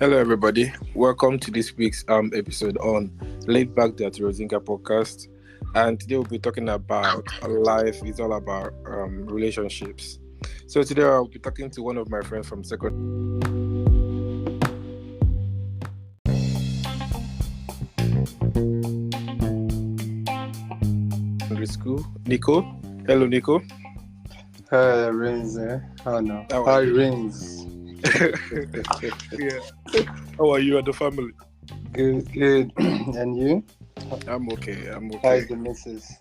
Hello, everybody. Welcome to this week's episode on Laid Back the Rosinka podcast. And today we'll be talking about life. It's all about relationships. So today I'll be talking to one of my friends from secondary school, NIKO. Hello, NIKO. Hi, Rings. Oh no. Hi, Rings. Yeah. How are you and the family? Good. And you? I'm okay. How is the missus?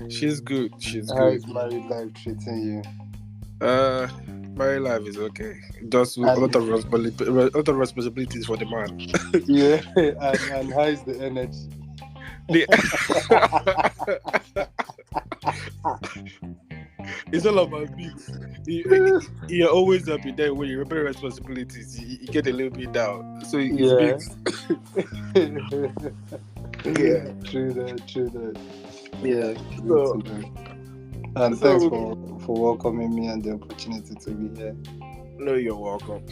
She's good. How is married life treating you? Married life is okay. Just a lot of responsibilities for the man. Yeah. And how is the energy? It's all about mix. You're always happy. Then when you remember responsibilities, you get a little bit down. So it's mixed. Yeah. True that. Yeah. And thanks for welcoming me and the opportunity to be here. No, you're welcome.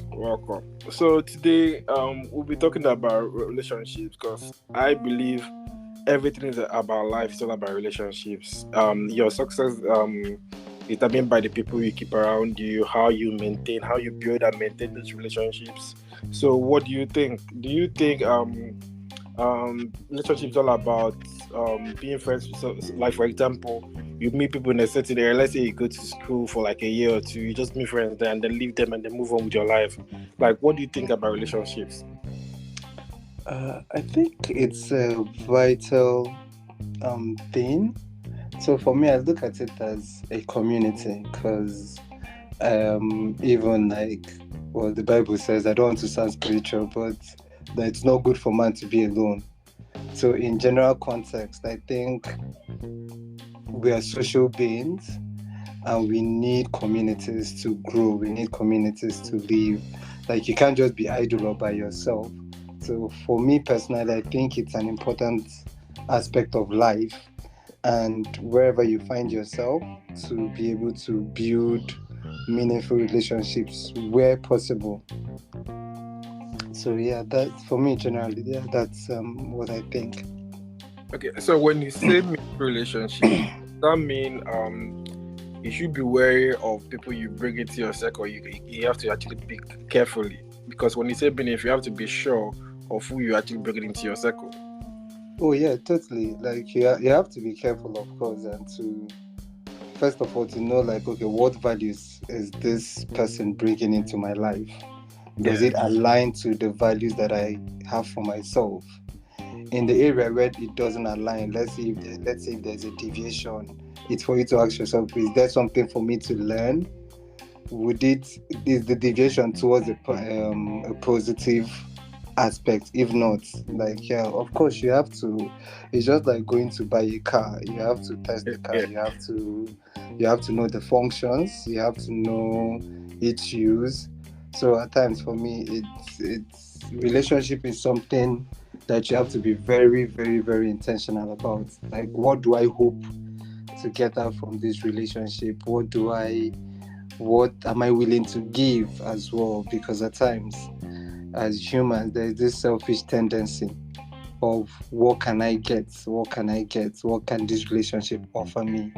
So today, we'll be talking about relationships because I believe everything is about life. It's all about relationships. Your success is determined by the people you keep around you, how you build and maintain those relationships. So, what do you think? Do you think relationships all about being friends? So, like for example, you meet people in a certain area. Let's say you go to school for like a year or two. You just meet friends there and then leave them and then move on with your life. Like, what do you think about relationships? I think it's a vital thing. So for me, I look at it as a community because even like what the Bible says, I don't want to sound spiritual, but that it's not good for man to be alone. So in general context, I think we are social beings and we need communities to grow. We need communities to live. Like you can't just be idle or by yourself. So for me personally, I think it's an important aspect of life, and wherever you find yourself, to be able to build meaningful relationships where possible. So yeah, that's for me generally. Yeah, that's what I think. Okay, so when you say relationship, that mean you should be wary of people you bring into your circle. You have to actually pick carefully, because when you say beneath, you have to be sure of who you actually bring into your circle. Oh yeah, totally. Like you have to be careful, of course, and to first of all to know like, okay, what values is this person bringing into my life? Does it align to the values that I have for myself? In the area where it doesn't align, let's say if there's a deviation, it's for you to ask yourself, is there something for me to learn? Is the deviation towards a positive aspect? If not, like yeah, of course you have to. It's just like going to buy a car. You have to test the car. You have to know the functions. You have to know its use. So at times for me, it's relationship is something that you have to be very, very, very intentional about. Like, what do I hope to get out from this relationship? What am I willing to give as well? Because at times, as humans, there's this selfish tendency of what can I get? What can this relationship offer me?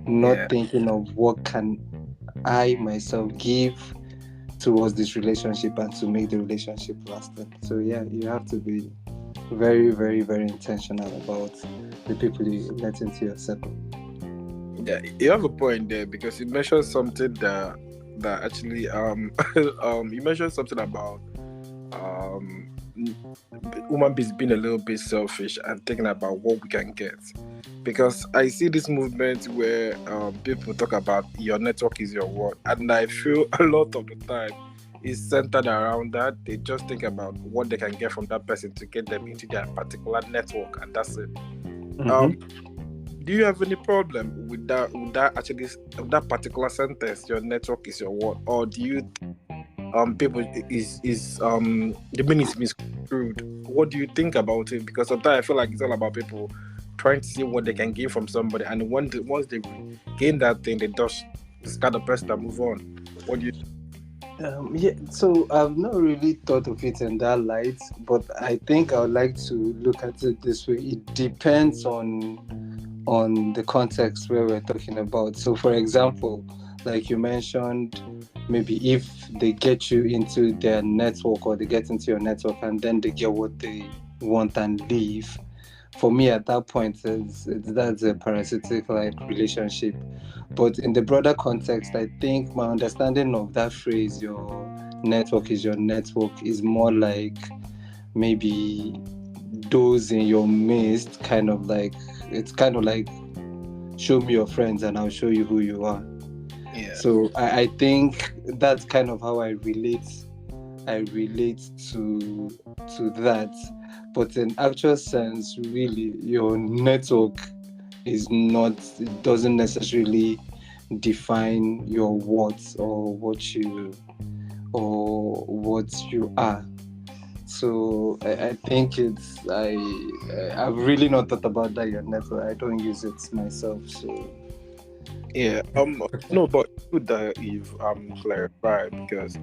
Not thinking of what can I myself give towards this relationship and to make the relationship lasting. So yeah, you have to be very, very, very intentional about the people you let into your circle. Yeah, you have a point there, because you mentioned something that actually you mentioned something about human beings being a little bit selfish and thinking about what we can get. Because I see this movement where people talk about your network is your worth, and I feel a lot of the time is centered around that. They just think about what they can get from that person to get them into their particular network, and that's it. Do you have any problem with that particular sentence? Your network is your worth, or do you people is the meaning is misconstrued? What do you think about it? Because sometimes I feel like it's all about people trying to see what they can gain from somebody, and once they gain that thing, they just discard the person and move on. What do you think? Yeah, so I've not really thought of it in that light, but I think I would like to look at it this way. It depends on the context where we're talking about. So, for example, like you mentioned, maybe if they get you into their network or they get into your network and then they get what they want and leave. For me, at that point, that's a parasitic like relationship. But in the broader context, I think my understanding of that phrase, "your network is your network," is more like maybe those in your midst, kind of like it's kind of like show me your friends and I'll show you who you are. Yeah. So I think that's kind of how I relate to that. But in actual sense, really, your network is not, it doesn't necessarily define your worth or what you are. So I think I've really not thought about that your network. I don't use it myself. So Yeah. No, but good that you've clarified because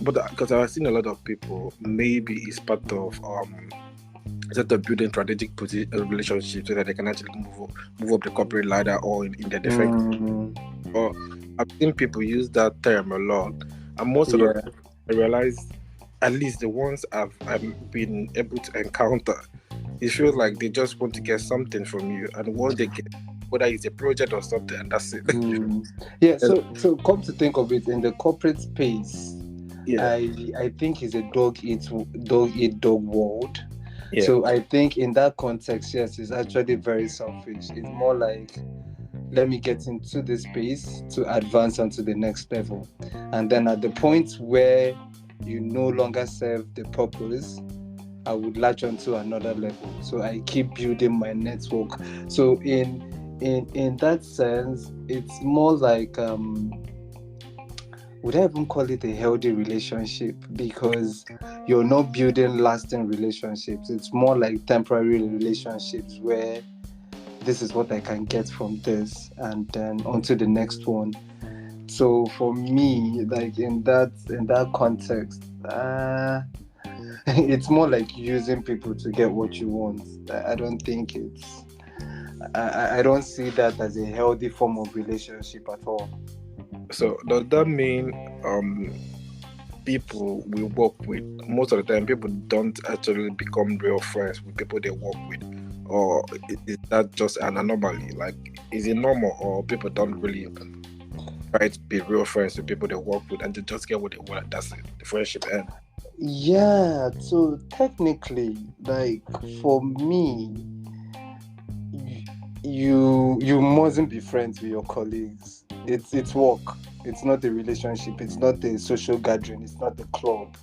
but because I've seen a lot of people, maybe it's part of sort of building strategic relationships so that they can actually move up the corporate ladder or in their different. mm, Or I've seen people use that term a lot, and most of the yeah. time I realize, at least the ones I've been able to encounter, it feels like they just want to get something from you, and once they get, whether it's a project or something, and that's it. Mm. Yeah, And- so come to think of it, in the corporate space, yeah, I think it's a dog eat dog world. yeah, So I think in that context, yes, it's actually very selfish. It's more like, let me get into this space to advance onto the next level, and then at the point where you no longer serve the purpose, I would latch onto another level. So I keep building my network. So in that sense, it's more like, would I even call it a healthy relationship? Because you're not building lasting relationships. It's more like temporary relationships where this is what I can get from this, and then on to the next one. So for me, like in that context, it's more like using people to get what you want. I don't think I don't see that as a healthy form of relationship at all. so does that mean people we work with, most of the time people don't actually become real friends with people they work with, or is that just an anomaly? Like, is it normal, or people don't really try to be real friends with people they work with and they just get what they want and that's it, the friendship ends? Yeah, so technically, like for me, you mustn't be friends with your colleagues. It's work. It's not a relationship. It's not a social gathering. It's not a club.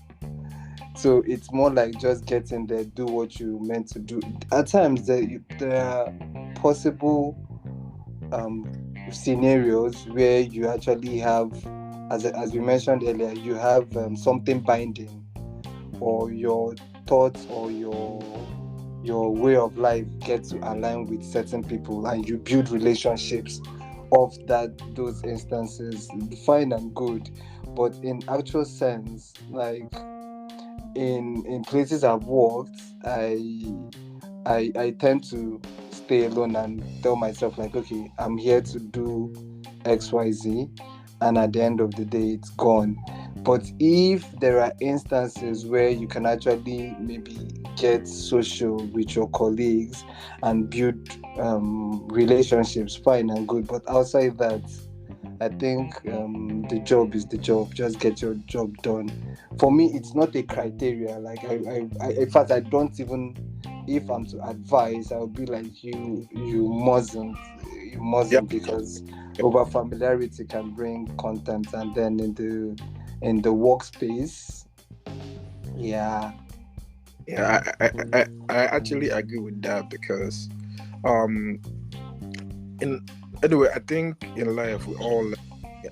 So it's more like just get in there, do what you meant to do. At times there are possible um, scenarios where you actually have, as we mentioned earlier, you have something binding, or your thoughts or your way of life get to align with certain people, and you build relationships of those instances. Fine and good, but in actual sense, like in places I've worked, I tend to stay alone and tell myself, like, okay, I'm here to do XYZ, and at the end of the day it's gone. But if there are instances where you can actually maybe get social with your colleagues and build relationships, fine and good. But outside that, I think the job is the job. Just get your job done. For me, it's not a criteria. Like in fact, I don't even. If I'm to advise, I would be like, you Yeah, mustn't, because over familiarity can bring contempt, and then in the workspace, yeah, yeah, I actually agree with that because um in anyway, I think in life we all,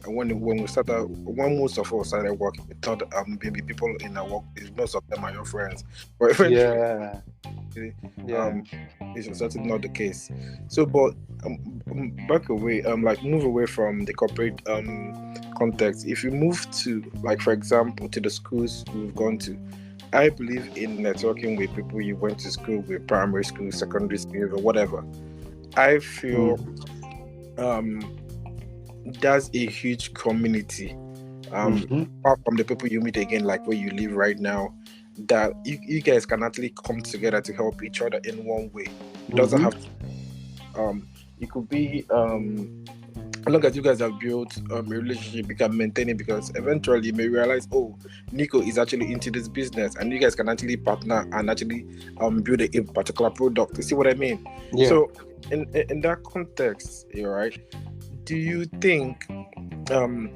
when we started, when most of us started working, we thought maybe people in our work, most of them are your friends, but eventually yeah, yeah, um it's certainly not the case. So but back away, like move away from the corporate context, if you move to, like, for example, to the schools we've gone to, I believe in networking with people you went to school with, primary school, secondary school, or whatever. I feel Mm. that's a huge community. Mm-hmm. Apart from the people you meet again, like where you live right now, that you guys can actually come together to help each other in one way. It doesn't have Mm-hmm. to, it could be as long as you guys have built a relationship, you can maintain it, because eventually you may realize, oh, NIKO is actually into this business, and you guys can actually partner and actually build a particular product. You see what I mean? Yeah. So in that context, right, do you think um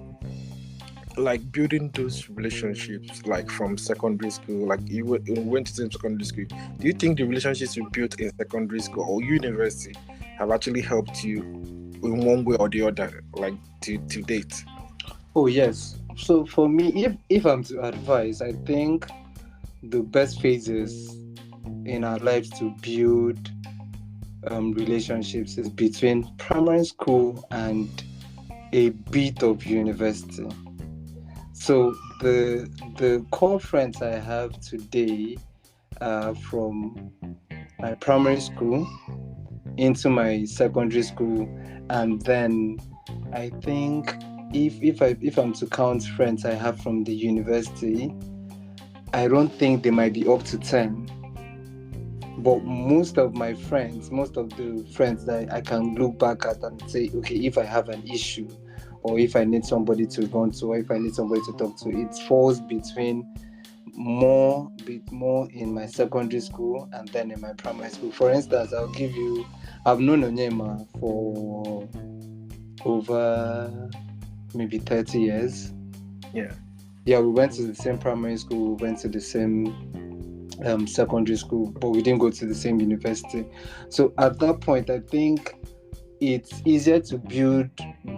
like building those relationships, like from secondary school, like you went to the same secondary school, do you think the relationships you built in secondary school or university have actually helped you in one way or the other, like to date? Oh yes. So for me, if I'm to advise, I think the best phases in our lives to build relationships is between primary school and a bit of university. So the core friends I have today are from my primary school into my secondary school, and then I think if I'm to count friends I have from the university, I don't think they might be up to 10. But most of my friends, most of the friends that I can look back at and say, okay, if I have an issue, or if I need somebody to run to, or if I need somebody to talk to, it falls between bit more in my secondary school and then in my primary school. For instance, I've known Onyema for over maybe 30 years. Yeah. Yeah, we went to the same primary school, we went to the same secondary school, but we didn't go to the same university. So at that point, I think it's easier to build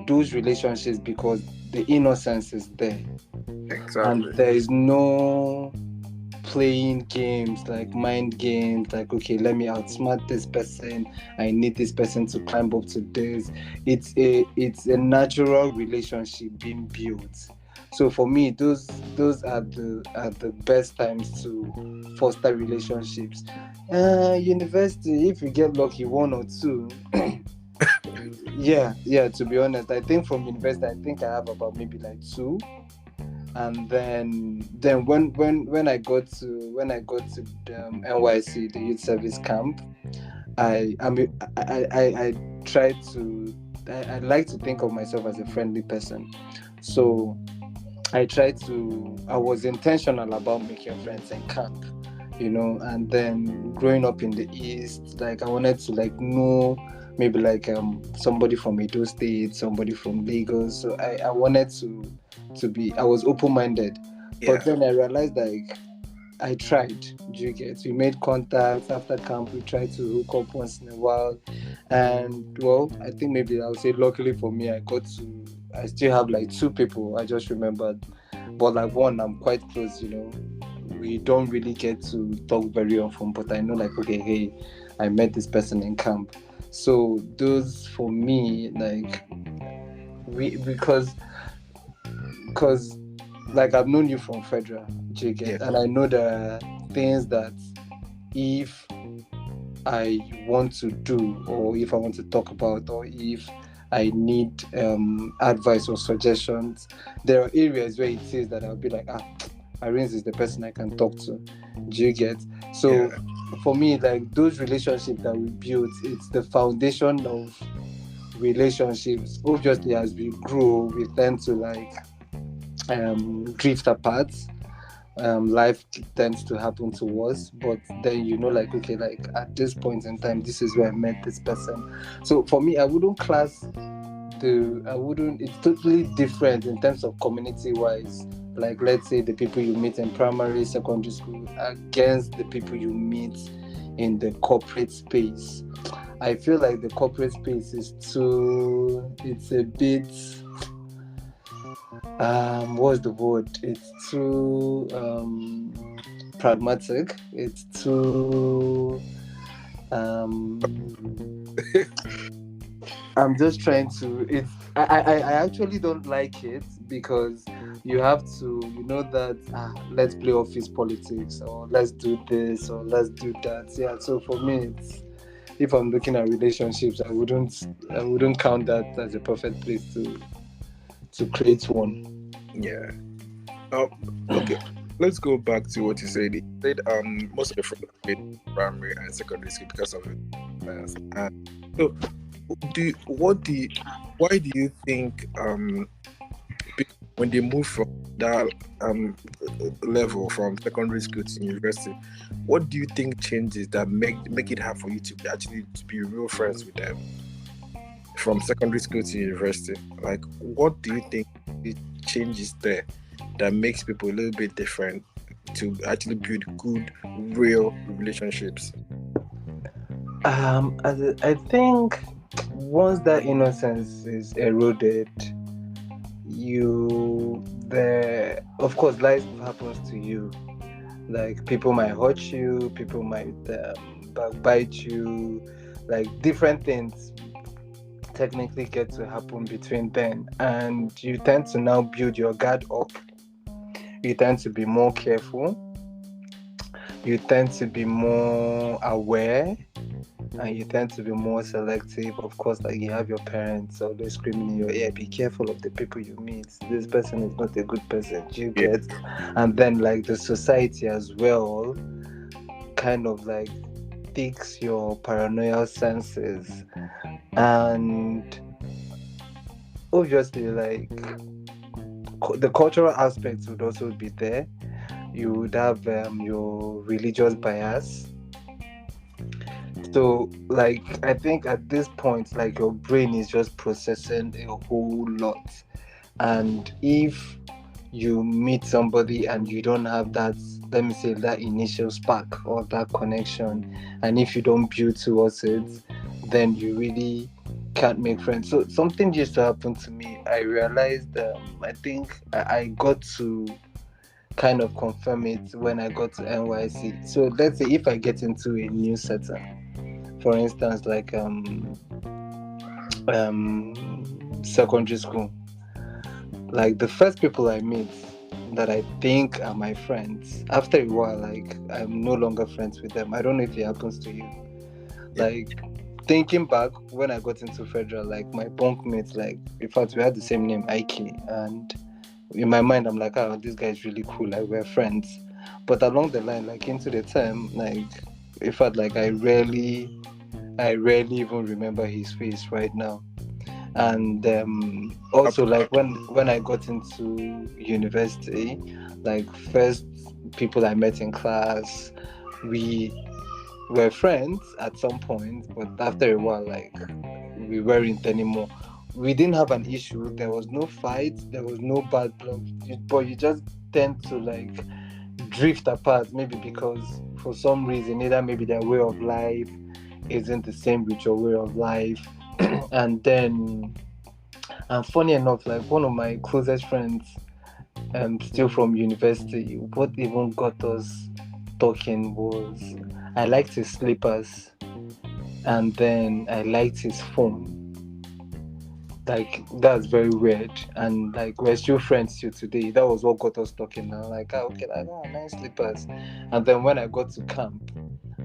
those relationships because the innocence is there, and Exactly. there is no playing games like mind games, like, okay, let me outsmart this person, I need this person to climb up to this. It's a natural relationship being built. So for me, those are the best times to foster relationships. University, if you get lucky, one or two. Yeah, to be honest, I think from university, I think I have about maybe like two. And then when I got to NYC, the youth service camp, I tried to I like to think of myself as a friendly person. So I was intentional about making friends in camp, and then growing up in the East, like I wanted to like know maybe like somebody from Edo State, somebody from Lagos. So I wanted I was open-minded. But Yeah. then I realized like I tried. Do you get? We made contacts after camp. We tried to hook up once in a while, and well, I think maybe I'll say luckily for me, I still have like two people I just remembered, but like one I'm quite close. We don't really get to talk very often, but I know like, okay, hey, I met this person in camp. So those for me, like we because like I've known you from Federal, do you Yeah. get? And I know there are things that if I want to do, or if I want to talk about, or if I need advice or suggestions, there are areas where it says that I'll be like, Irene is the person I can talk to. Do you get? Yeah. So for me, like those relationships that we build, it's the foundation of relationships. Obviously, as we grow, we tend to like drift apart. Life tends to happen to us, but then like, okay, like at this point in time, this is where I met this person. So for me, I wouldn't it's totally different in terms of community wise. Like let's say the people you meet in primary, secondary school against the people you meet in the corporate space. I feel like the corporate space it's a bit what's the word? It's too pragmatic. It's too I'm just trying to. It's I actually don't like it because you have to, that let's play office politics, or let's do this, or let's do that. Yeah. So for me, it's, if I'm looking at relationships, I wouldn't count that as a perfect place to create one. Yeah. Um. Okay. Let's go back to what you said. You said most of your friends are in primary and secondary school because of it. And so, why do you think when they move from that level from secondary school to university, what do you think changes that make it hard for you to be real friends with them from secondary school to university? Like, what do you think it changes there that makes people a little bit different to actually build good, real relationships? I think once that innocence is eroded, of course, life happens to you. Like, people might hurt you, people might backbite you, like different things technically get to happen between then, and you tend to now build your guard up. You tend to be more careful, you tend to be more aware, and you tend to be more selective. Of course, like, you have your parents always screaming in your ear, be careful of the people you meet, this person is not a good person, you Yeah, get. And then, like, the society as well kind of like takes your paranoid senses, and obviously, like, the cultural aspects would also be there. You would have your religious bias. So, like, I think at this point, like, your brain is just processing a whole lot. And if you meet somebody and you don't have that, let me say, that initial spark or that connection, and if you don't build towards it, then you really can't make friends. So something used to happen to me. I realized, I think I got to kind of confirm it when I got to NYC. So let's say if I get into a new setting, for instance, like secondary school, like, the first people I meet that I think are my friends, after a while, like, I'm no longer friends with them. I don't know if it happens to you. yeah. Like, thinking back, when I got into federal, like, my bunk mates, like, in fact, we had the same name, Ike, and in my mind, I'm like, oh, this guy is really cool, like, we're friends. But along the line, like, into the term, like, in fact, like, I rarely even remember his face right now. And also, like, when I got into university, like, first people I met in class, we were friends at some point, but after a while, like, we weren't anymore. We didn't have an issue, there was no fight, there was no bad blood, but you just tend to, like, drift apart, maybe because for some reason, either maybe their way of life isn't the same with your way of life. And then, and funny enough, like, one of my closest friends, still from university, what even got us talking was, I liked his slippers, and then I liked his phone. Like, that's very weird, and, like, we're still friends till today. That was what got us talking. Now, like, okay, like, nice slippers. And then when I got to camp,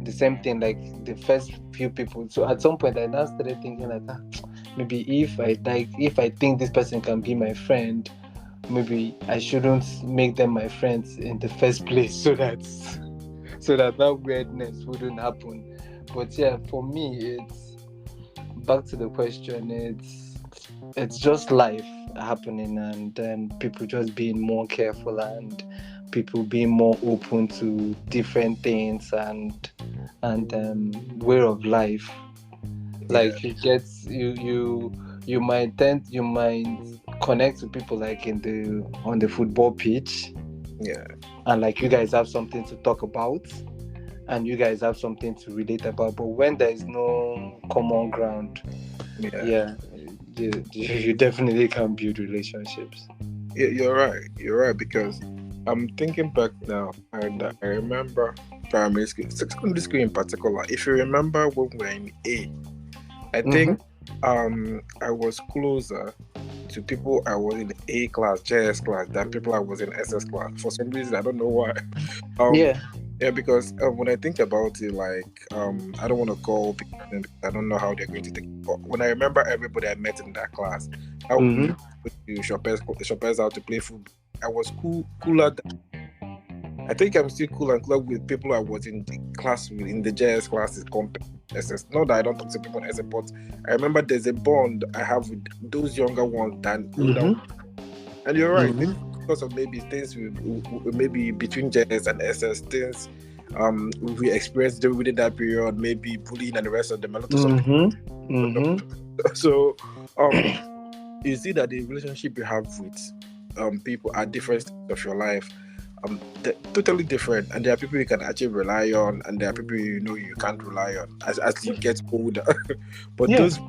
the same thing, like, the first few people. So at some point, I now started thinking, like, maybe if I think this person can be my friend, maybe I shouldn't make them my friends in the first place, so that weirdness wouldn't happen. But yeah, for me, it's back to the question. It's just life happening, and then people just being more careful, and people being more open to different things, and way of life. Yeah, Like, you might connect with people, like, on the football pitch, yeah, and, like, you guys have something to talk about, and you guys have something to relate about. But when there is no common ground, yeah. yeah, you definitely can build relationships. Yeah, you're right. You're right because I'm thinking back now, and I remember primary school, secondary school in particular. If you remember when we were in A, I Mm-hmm. think I was closer to people I was in A class, JS class, than people I was in SS class. For some reason, I don't know why. Um, Yeah. yeah, because when I think about it, like, I don't want to call people names because I don't know how they're going to take it. But when I remember everybody I met in that class, how we used Mm-hmm. to go to shoppers out to play football. I was cooler. I think I'm still cool and clear with people I was in the class with in the JS classes compared to SS. Not that I don't talk to people in SS, but I remember there's a bond I have with those younger ones than older ones. Mm-hmm. And you're right, maybe Mm-hmm. because of maybe things maybe between JS and SS, things we experienced within that period, maybe bullying and the rest of them, a lot of something. Mm-hmm. Mm-hmm. So um you see that the relationship you have with people at different stages of your life, they're totally different, and there are people you can actually rely on, and there are people you know you can't rely on as you get older. But Yeah. those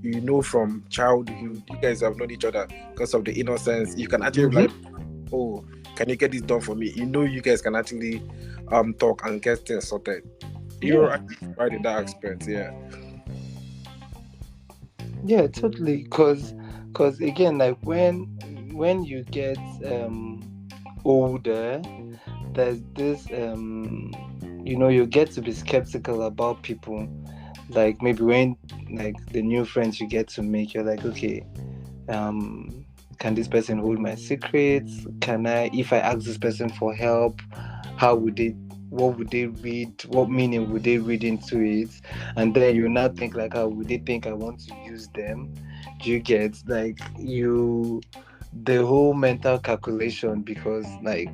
you know from childhood, you guys have known each other because of the innocence. You can actually rely. Mm-hmm. Oh, can you get this done for me? You know, you guys can actually talk and get things sorted. You're Yeah. actually right in that aspect, yeah. Yeah, totally. Cause again, like when you get older, there's this you get to be skeptical about people. Like maybe when like the new friends you get to make, you're like, okay, um, can this person hold my secrets? Can I, if I ask this person for help, how would they? What would they read? What meaning would they read into it? And then you now think like, how would they think I want to use them? Do you get like you the whole mental calculation because like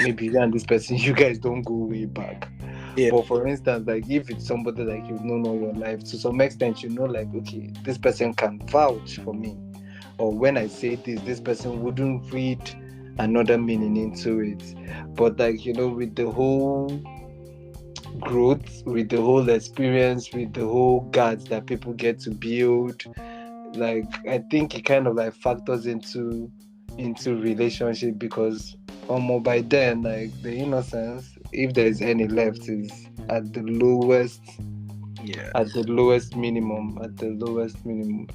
maybe you and this person you guys don't go way back. Yeah. But for instance, like if it's somebody like you've known all your life, to some extent you know like okay, this person can vouch for me. Or when I say this person wouldn't read another meaning into it. But like, with the whole growth, with the whole experience, with the whole guards that people get to build, like I think it kind of like factors into relationship because by then like the innocence, if there's any left, is at the lowest Yeah. at the lowest minimum at the lowest minimum.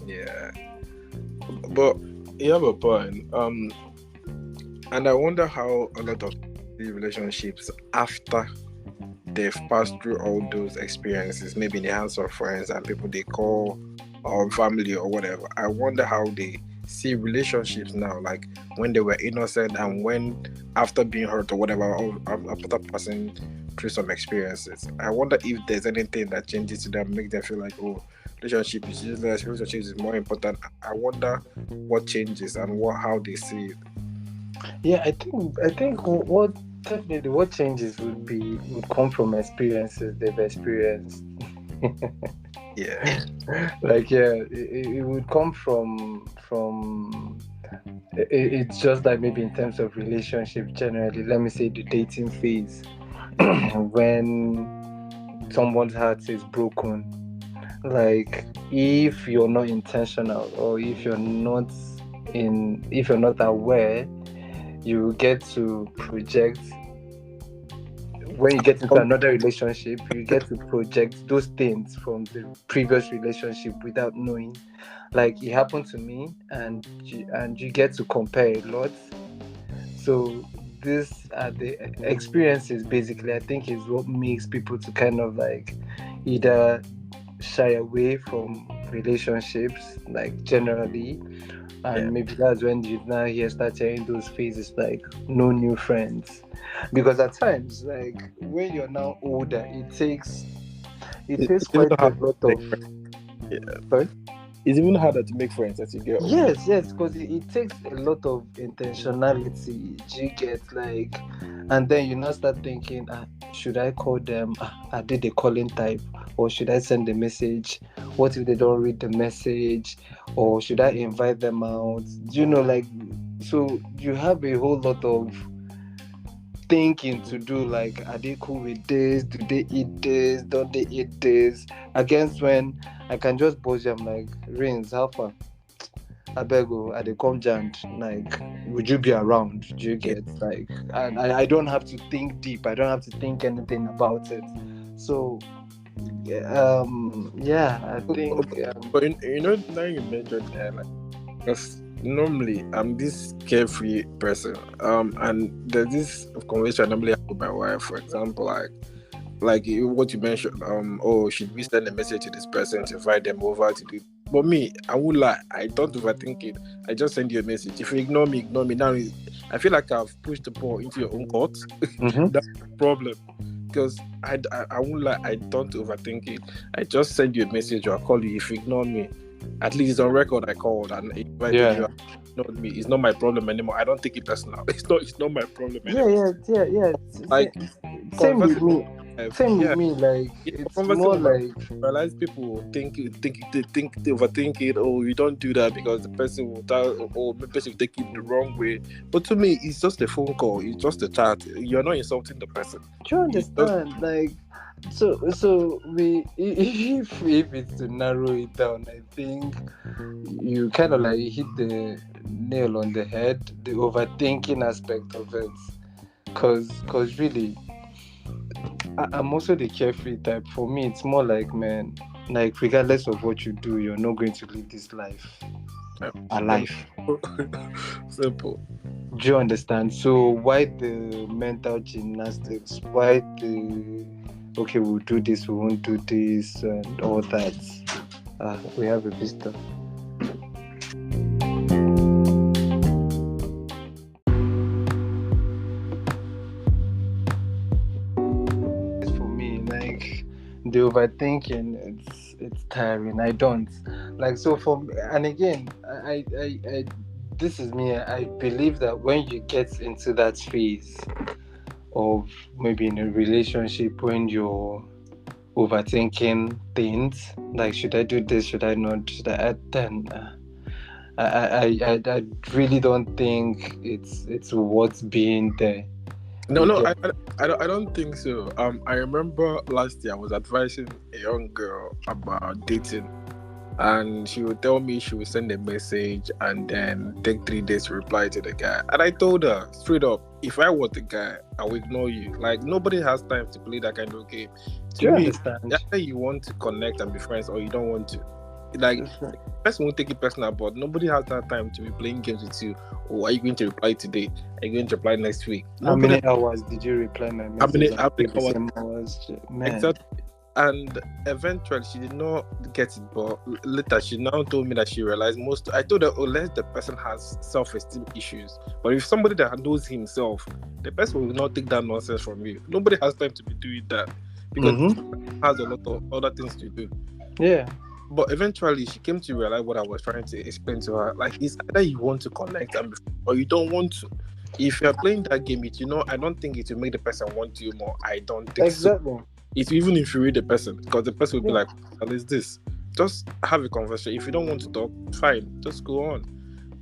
Yeah. But you have a point. And I wonder how a lot of the relationships after they've passed through all those experiences, maybe in the hands of friends and people they call family or whatever. I wonder how they see relationships now, like when they were innocent and when after being hurt or whatever, or after passing through some experiences. I wonder if there's anything that changes to them, make them feel like, oh, relationship is useless, relationship is more important. I wonder what changes and how they see it. Yeah, I think what definitely what changes would come from experiences they've experienced. Yeah. Like yeah, it would come from it's just like maybe in terms of relationship generally. Let me say the dating phase when someone's heart is broken. Like if you're not intentional or if you're not aware, you get to project when you get into Um, another relationship, you get to project those things from the previous relationship without knowing. Like it happened to me, and you get to compare a lot. So these are the experiences. Basically, I think is what makes people to kind of like either shy away from relationships, like generally, yeah. and maybe that's when you now here start hearing those phases like no new friends, because at times like when you're now older it takes It's even quite a hard lot to make of friends. Yeah. sorry. It's even harder to make friends as you get older. Yes, because it takes a lot of intentionality. Do you get like, and then you now start thinking, should I call them? Are they the calling type, or should I send the message? What if they don't read the message, or should I invite them out? Do you know like? So you have a whole lot of thinking to do. Like, are they cool with this? Do they eat this? Don't they eat this? Against when I can just buzz them like, Rins, how far? Abego, I dey come jand. Like, would you be around? Do you Yeah. get like? And I don't have to think deep. I don't have to think anything about it. So I think But now you mentioned that, like, because normally I'm this carefree person. And there's this conversation I normally have with my wife, for example, what you mentioned. Oh, should we send a message to this person to invite them over to do? But me, I won't lie. I don't overthink it. I just send you a message. If you ignore me, ignore me. Now, I feel like I've pushed the ball into your own court. That's the problem. Because I won't lie. I don't overthink it. I just send you a message or I call you. If you ignore me, at least it's on record. I called and invited you. Ignored me. It's not my problem anymore. I don't take it personal. It's not my problem anymore. Like Same with conversing me. Same with yeah, me. Like it's conversing more with my like realize people they overthink it. Oh, you don't do that because the person will tell, or the person will take it the wrong way. But to me, it's just a phone call. It's just a chat. You're not insulting the person. do you It's just understand? Like so we if it's to narrow it down, I think you kind of like hit the nail on the head, the overthinking aspect of it. Cause really I'm also the carefree type. For me, it's more like, man, like regardless of what you do, you're not going to live this life alive. simple. Do you understand? So why the mental gymnastics? Why the okay, we'll do this, we won't do this, and all that? We have a visitor. For me, like the overthinking, it's tiring. I don't like so for and again, I this is me. I believe that when you get into that phase of maybe in a relationship when you're overthinking things like should I do this, should I not, should I then I really don't think it's worth being there. No, You no, get I don't think so. I remember last year I was advising a young girl about dating, and she would tell me she would send a message and then take 3 days to reply to the guy. And I told her straight up, if I was the guy, I would ignore you. Like, nobody has time to play that kind of game. do To you me, understand? either you want to connect and be friends or you don't want to. Like, person won't take it personal, but nobody has that time to be playing games with you. Oh, are you going to reply today? Are you going to reply next week? How Nobody. many hours did you reply my How message many and how many take the hours? same hours? Man. Exactly. And eventually she did not get it, but later she now told me that she realized I told her, unless the person has self-esteem issues, but if somebody that knows himself, the person will not take that nonsense from you. Nobody has time to be doing that because has a lot of other things to do. Yeah. But eventually she came to realize what I was trying to explain to her. Like, it's either you want to connect or you don't want to. If you're playing that game, I don't think it will make the person want you more. I don't think so. Exactly. It will even infuriate the person because the person will be Yeah. like, what is this? Just have a conversation. If you don't want to talk, fine, just go on.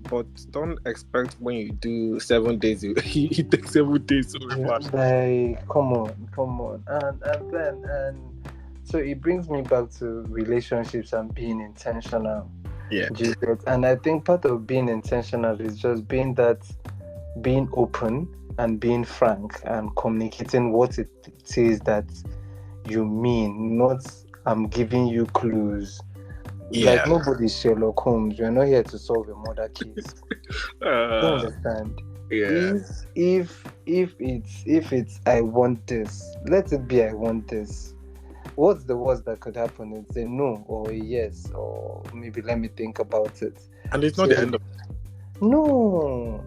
But don't expect when you do 7 days, it takes 7 days to reply. Like come on. And so it brings me back to relationships and being intentional. Yeah. Do you get? And I think part of being intentional is just being open and being frank and communicating what it is that you mean, not I'm giving you clues. Like Yeah. nobody's Sherlock Holmes. We're not here to solve a murder case. You Uh, understand? yeah. If it's I want this, let it be I want this. What's the worst that could happen? It's a no or a yes, or maybe let me think about it. And it's not So the end of no,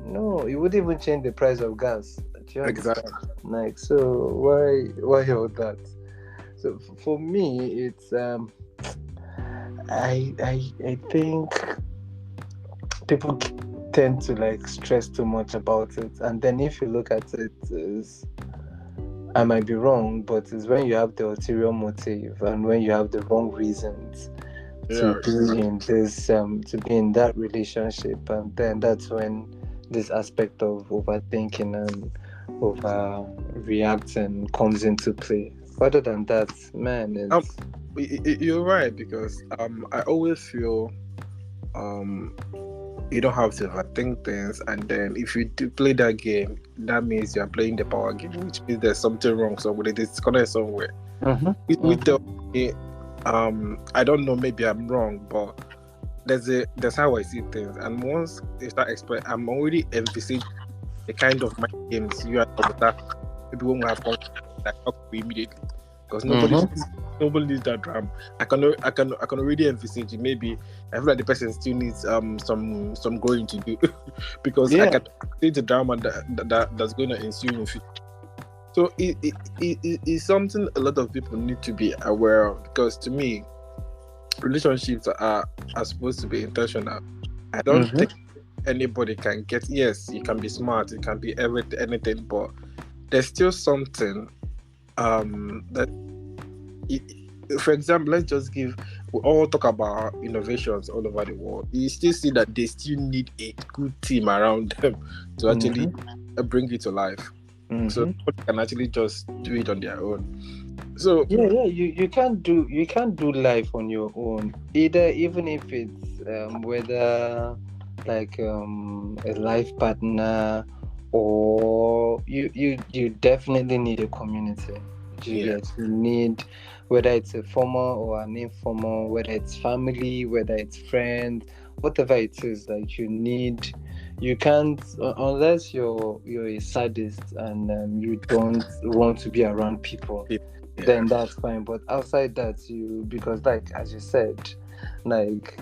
it wouldn't even change the price of gas. Do you exactly. understand? Like so, why all that? So for me, it's I think people tend to like stress too much about it, and then if you look at it, is I might be wrong, but it's when you have the ulterior motive and when you have the wrong reasons to Yeah. be in this to be in that relationship, and then that's when this aspect of overthinking and overreacting comes into play. Other than that, man, Um, it's you're right because I always feel you don't have to overthink things. And then if you do play that game, that means you are playing the power game, which means there's something wrong somewhere. It is disconnect somewhere. We tell me, I don't know, maybe I'm wrong, but that's how I see things. And once you start explaining, I'm already envisaging the kind of mind games you and that maybe when we have conflict, like immediately, because nobody needs that drama. I can already envisage it. Maybe I feel like the person still needs some growing to do because I can see the drama that's going to ensue in the future. So it's something a lot of people need to be aware of, because to me, relationships are supposed to be intentional. I don't think anybody can get, yes, you can be smart, it can be anything, but there's still something that for example, let's just we all talk about innovations all over the world. You still see that they still need a good team around them to actually bring it to life. So nobody can actually just do it on their own. So you can't do life on your own, even if it's whether like a life partner, or you definitely need a community. You need, whether it's a formal or an informal, whether it's family, whether it's friends, whatever it is, like you can't, unless you're a sadist and you don't want to be around people, then that's fine. But outside that, because like as you said, like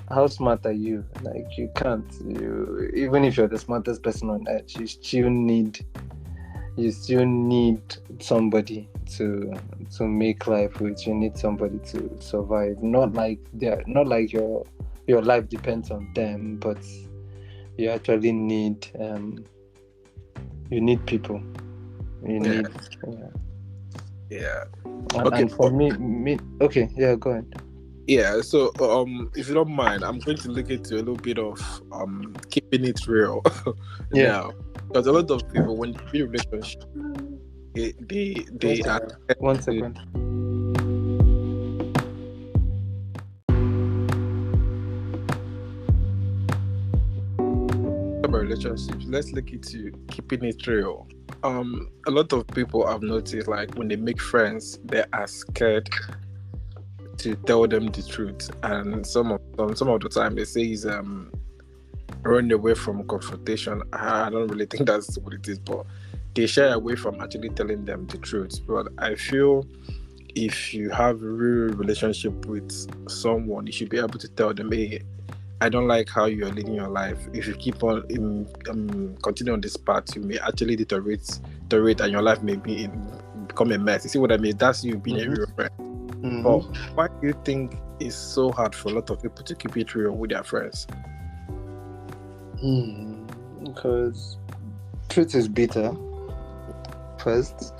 how smart are you? Like you can't, even if you're the smartest person on earth, you still need somebody to make life with. You need somebody to survive. Not like your life depends on them, but you actually need people. You need okay. And for me okay, go ahead. Yeah, so if you don't mind, I'm going to look into a little bit of keeping it real now, because a lot of people, when they be in a relationship, they are 1 second. About relationships, let's look into keeping it real. A lot of people I've noticed, like when they make friends, they are scared to tell them the truth, and some of the time they say is run away from confrontation. I don't really think that's what it is, but they shy away from actually telling them the truth. But I feel if you have a real relationship with someone, you should be able to tell them, hey, I don't like how you're living your life. If you keep on continue on this path, you may actually deteriorate, and your life may become a mess. You see what I mean? That's you being a real friend. But why do you think it's so hard for a lot of people to keep it real with their friends? Because truth is bitter, first,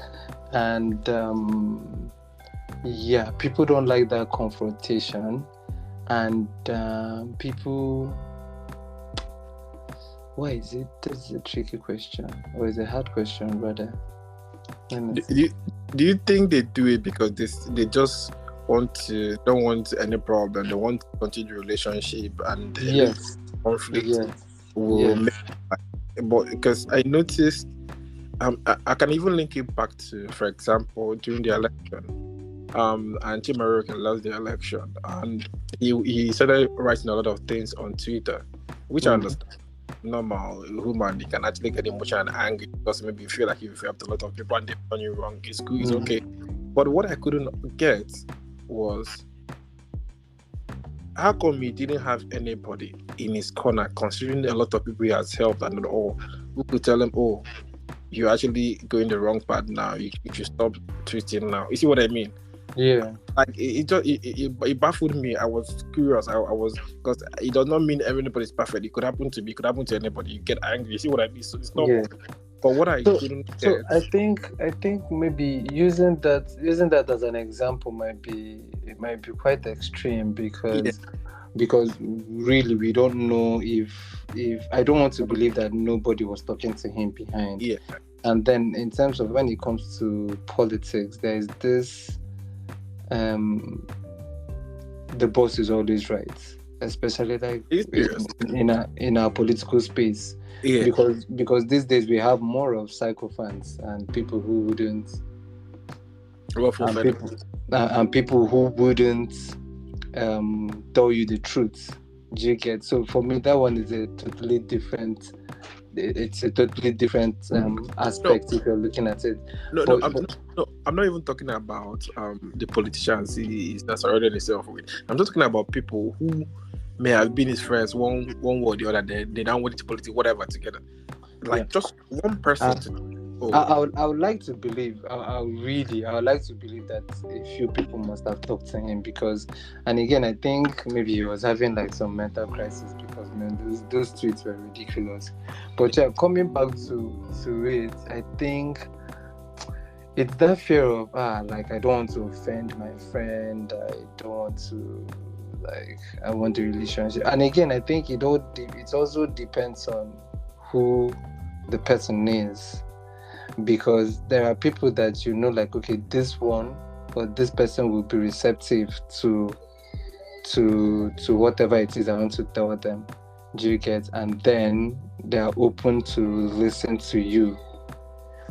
and people don't like that confrontation, and people. Why is it? That's a tricky question, or is it a hard question, rather? Do you think they do it because they just don't want any problem? They want to continue the relationship, and conflict will make. But because I noticed, I can even link it back to, for example, during the election, Anti-American lost the election, and he started writing a lot of things on Twitter, which I understand. Normal human, you can actually get emotional and angry because maybe you feel like you've helped a lot of people and they've done you wrong. It's good, it's okay. But what I couldn't get was, how come he didn't have anybody in his corner, considering a lot of people he has helped and all, who could tell him, oh, you're actually going the wrong path now, you should stop tweeting now. You see what I mean? Yeah. Like it baffled me. I was curious. I was, because it does not mean everybody's perfect. It could happen to me. It could happen to anybody. You get angry. You see what I mean? So it's not. Yeah. But what I couldn't get. So I think maybe using that as an example might be quite extreme, because really we don't know if I don't want to believe that nobody was talking to him behind. Yeah. And then in terms of when it comes to politics, there is this. The boss is always right. especially like Are you serious? in our political space. Yeah. Because these days we have more of sycophants and people who wouldn't Well, and people and people who wouldn't tell you the truth. Do you get? So for me, that one is a totally different. It's a totally different aspect if you're looking at it. But I'm not even talking about the politicians that's already himself with. I'm just talking about people who may have been his friends one way or the other. They don't want to politics, whatever, together. Like just one person. I would like to believe. I would like to believe that a few people must have talked to him because, and again, I think maybe he was having like some mental crisis because man, those tweets were ridiculous. But yeah, coming back to it, I think it's that fear of like I don't want to offend my friend. I don't want to I want the relationship. And again, I think it also depends on who the person is. Because there are people that like, okay, this one or this person will be receptive to whatever it is I want to tell them. Do you get? And then they are open to listen to you.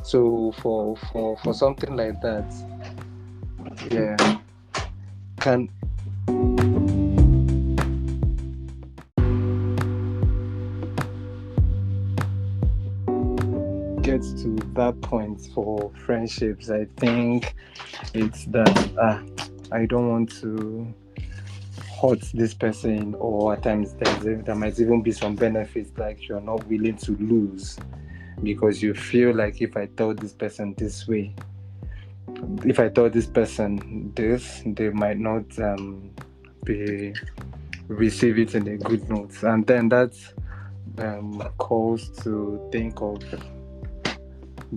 So for something like that, yeah, can get to that point for friendships. I think it's that I don't want to hurt this person, or at times there might even be some benefits like you're not willing to lose because you feel like if I tell this person this way, if I tell this person this, they might not receive it in a good note, and then that calls to think of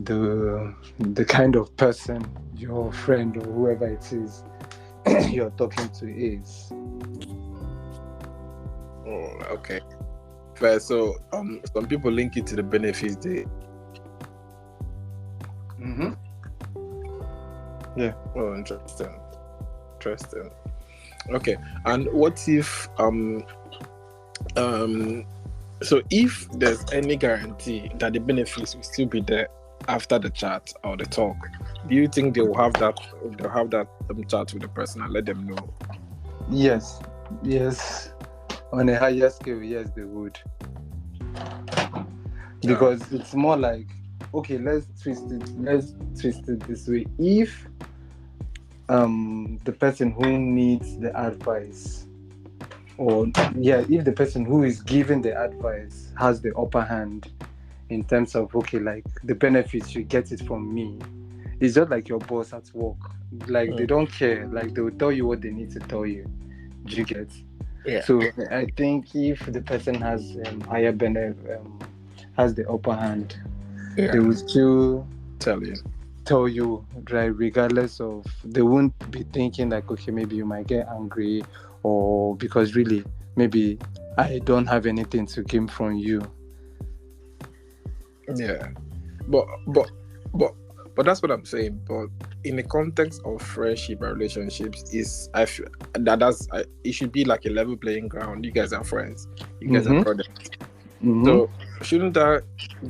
the kind of person your friend or whoever it is you're talking to is. Oh, okay. Fair. So some people link it to the benefits they. Yeah. Oh, interesting. Okay. And what if so if there's any guarantee that the benefits will still be there after the chat or the talk, do you think they will have that chat with the person and let them know? Yes. On a higher scale, yes, they would. Because it's more like, okay, let's twist it this way. If the person who needs the advice, if the person who is giving the advice has the upper hand in terms of, okay, like the benefits, you get it from me. It's just like your boss at work. Like they don't care. Like they will tell you what they need to tell you. Do you get? Yeah. So I think if the person has higher benefit, has the upper hand, they will still tell you, right? Regardless of, they won't be thinking like, okay, maybe you might get angry, or because really maybe I don't have anything to gain from you. Yeah, but that's what I'm saying. But in the context of friendship and relationships, I feel that it should be like a level playing ground. You guys are friends. You guys are brothers. So shouldn't that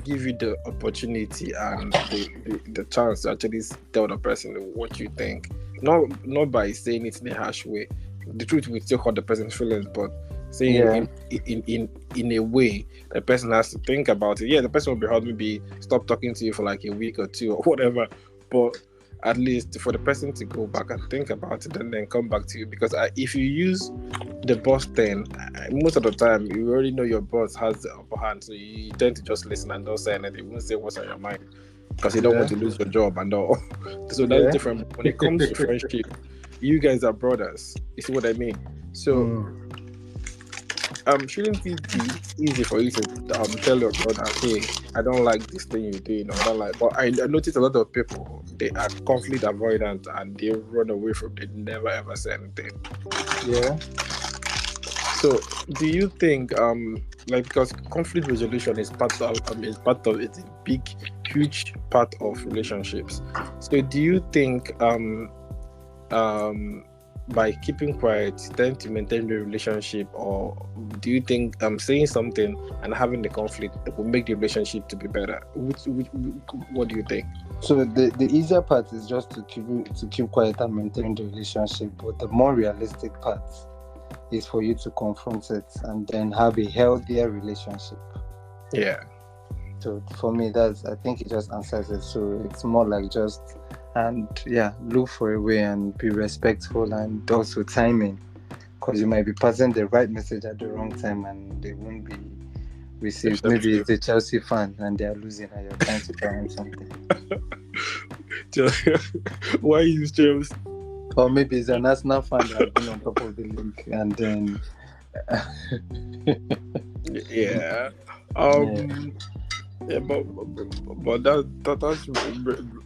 give you the opportunity and the chance to actually tell the person what you think? Not by saying it in a harsh way. The truth will still hurt the person's feelings, but saying in a way the person has to think about it. Yeah, the person will be hurt, maybe stop talking to you for like a week or two or whatever, but at least for the person to go back and think about it and then come back to you. Because if you use the boss thing, most of the time you already know your boss has the upper hand, so you tend to just listen and don't say anything. You won't say what's on your mind because you don't want to lose your job and all. So that's different. When it comes to friendship, you guys are brothers. You see what I mean? So shouldn't it be easy for you to tell your brother, hey, I don't like this thing you do, I don't like. But I noticed a lot of people, they are conflict avoidant and they run away from it. They never ever say anything. Yeah. So do you think because conflict resolution is part of it's a big, huge part of relationships. So do you think by keeping quiet tend to maintain the relationship, or do you think saying something and having the conflict will make the relationship to be better? What do you think? So the easier part is just to keep quiet and maintain the relationship, but the more realistic part is for you to confront it and then have a healthier relationship. Yeah. So for me, I think it just answers it. So it's more like just, and look for a way and be respectful, and also timing, because you might be passing the right message at the wrong time and they won't be received. Maybe it's a Chelsea fan and they are losing and you're trying to tell them something. Why is Chelsea? Or maybe it's an Arsenal fan that has been on top of the league and then Yeah. But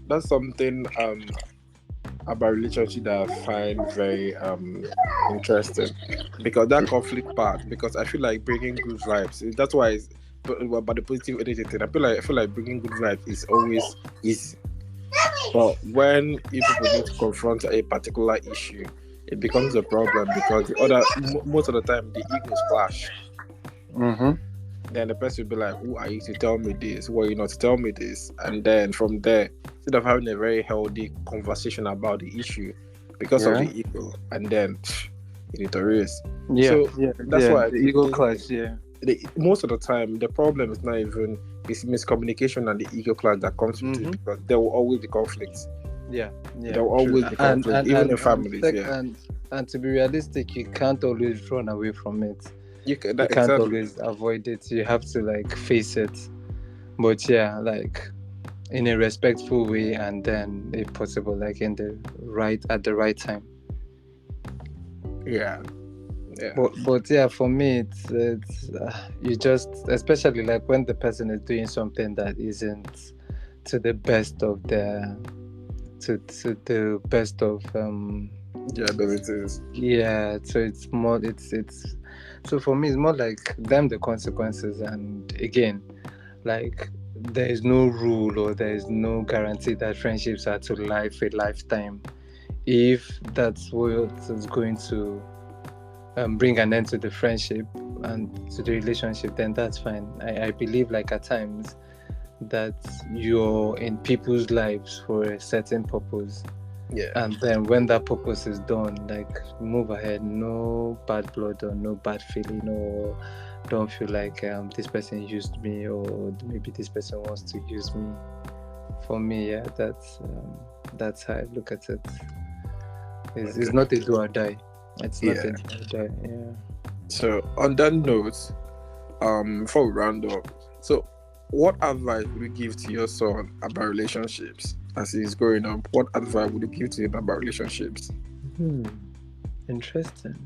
that's something about relationship that I find very interesting, because that conflict part, because I feel like bringing good vibes, that's why it's about the positive energy thing. I feel like bringing good vibes is always easy, but when people need to confront a particular issue, it becomes a problem, because most of the time the egos clash. Then the person will be like, who are you to tell me this? Who are you not to tell me this? And then from there, instead of having a very healthy conversation about the issue, because of the ego, and then it deteriorates. That's why the ego clash. Most of the time, the problem is not even, it's miscommunication and the ego clash that comes with it, because there will always be conflicts. There will always be conflicts, even in families. And to be realistic, you can't always run away from it. You can't always avoid it. You have to face it. But like in a respectful way, and then if possible, at the right time. But for me, it's you just, especially when the person is doing something that isn't to the best of their abilities. So it's more so for me it's more like them the consequences, and again, there is no rule or there is no guarantee that friendships are to a lifetime. If that's what is going to bring an end to the friendship and to the relationship, then that's fine. I believe at times that you're in people's lives for a certain purpose. And then when that purpose is done, move ahead. No bad blood or no bad feeling, or don't feel like this person used me, or maybe this person wants to use me. For me, that's how I look at it. It's not a do or die. It's not a do or die. So on that note, before we round up, so what advice would you give to your son about relationships as he's growing up? What advice would you give to him about relationships? Interesting.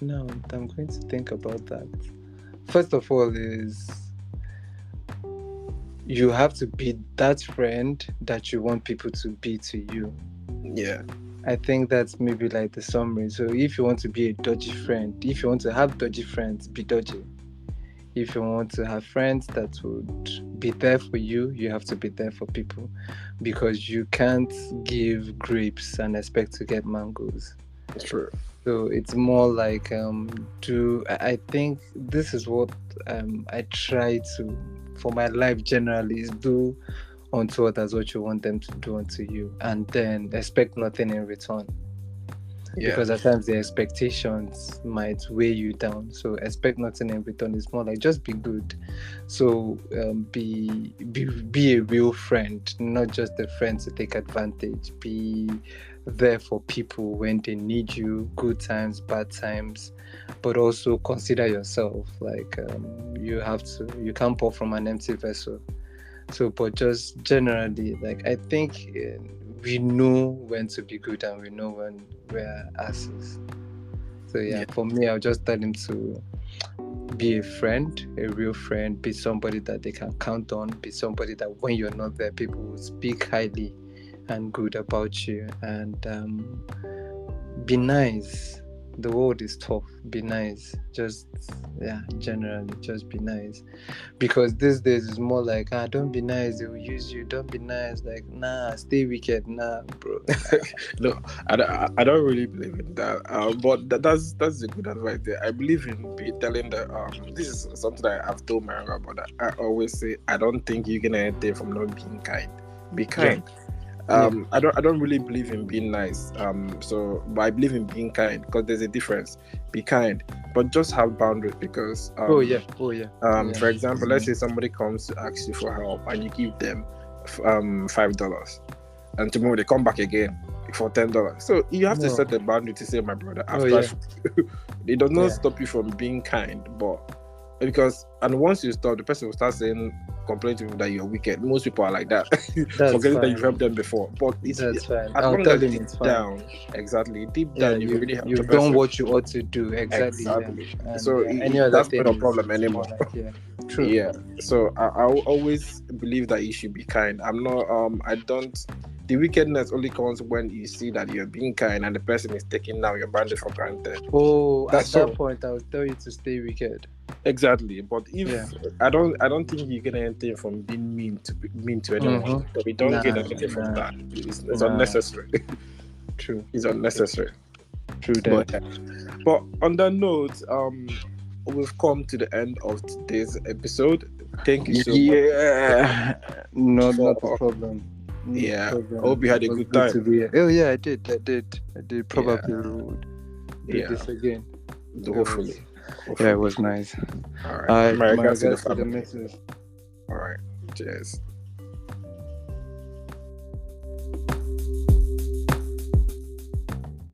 Now I'm going to think about that. First of all, is you have to be that friend that you want people to be to you. I think that's maybe the summary. So if you want to be a dodgy friend, if you want to have dodgy friends, be dodgy. If you want to have friends that would be there for you, you have to be there for people, because you can't give grapes and expect to get mangoes. That's true. So it's more I think this is what I try to, for my life generally, is do unto others what you want them to do unto you, and then expect nothing in return. Because at times the expectations might weigh you down. So expect nothing in return. Is more just be good. So be a real friend, not just a friend to take advantage. Be there for people when they need you, good times, bad times, but also consider yourself. You can't pour from an empty vessel. So, but just generally, I think we know when to be good and we know when we're asses. So for me, I'll just tell him to be a friend, a real friend, be somebody that they can count on, be somebody that when you're not there, people will speak highly and good about you, and be nice. the world is tough. Be nice. Just generally just be nice. Because these days it's more like, don't be nice, they will use you. Don't be nice, like, nah, stay wicked, nah, bro. No, I don't really believe in that. But that's a good advice there. I believe in telling the this is something that I've told my younger brother. I always say I don't think you can anything from not being kind. Be Yeah. kind. Yeah. I don't really believe in being nice. But I believe in being kind because there's a difference. Be kind, but just have boundaries because Oh yeah. for example, let's say somebody comes to ask you for help and you give them $5, and tomorrow they come back again for $10. So you have to set a boundary to say, my brother, it does not stop you from being kind, but because once you stop, the person will start saying, complaining to you that you're wicked. Most people are like that, forgetting that you've helped them before. But that's fine. As I'll long tell as him deep it's fine. down, deep down, you've already helped the you've person. done what you ought to do. Exactly. And so any other that's thing not a problem anymore. True. Yeah. So I always believe that you should be kind. I'm not. I don't. The wickedness only comes when you see that you're being kind and the person is taking now your boundary for granted. At that point, I would tell you to stay wicked. Exactly, but if I don't think you get anything from being mean to anyone. So we don't get anything from that. It's unnecessary. True. It's unnecessary. True that. But on that note, we've come to the end of today's episode. Thank you so much. Yeah, not a problem. I hope you had a good time. To be here. Oh yeah, I did. Probably would do this again. Hopefully. Yeah, it was nice. All right. My regards to the family. All right. Cheers.